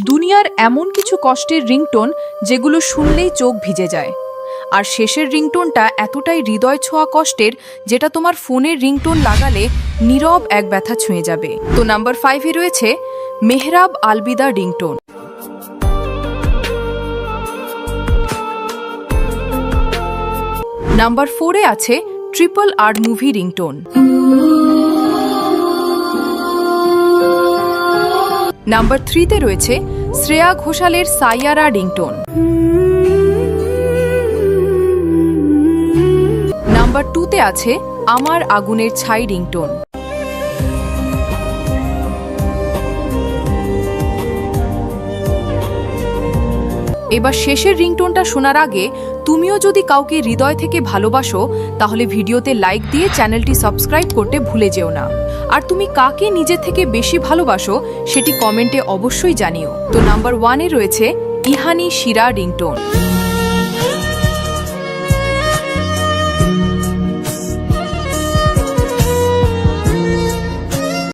দুনিয়ার এমন কিছু কষ্টের রিংটোন যেগুলো শুনলেই চোখ ভিজে যায়। আর শেষের রিংটোনটা এতটাই হৃদয় ছোঁয়া কষ্টের যেটা তোমার ফোনের রিংটোন লাগালে নীরব এক ব্যথা ছুঁয়ে যাবে। তো নাম্বার 5-এ রয়েছে মেহরাব আলবিদা রিংটোন। নাম্বার 4-এ আছে ট্রিপল আর মুভি রিংটোন। নাম্বার 3-তে রয়েছে শ্রেয়া ঘোষালের সাইয়ারা রিংটোন। নাম্বার 2-তে আছে আমার আগুনের ছাই রিংটোন। এবার শেষের রিংটোনটা শোনার আগে তুমিও যদি কাউকে হৃদয় থেকে ভালোবাসো তাহলে ভিডিওতে লাইক দিয়ে চ্যানেলটি সাবস্ক্রাইব করতে ভুলে যেও না। আর তুমি কাকে নিজের থেকে বেশি ভালোবাসো সেটি কমেন্টে অবশ্যই জানিও। তো নাম্বার 1-এ রয়েছে ইহানি শিরা রিংটোন।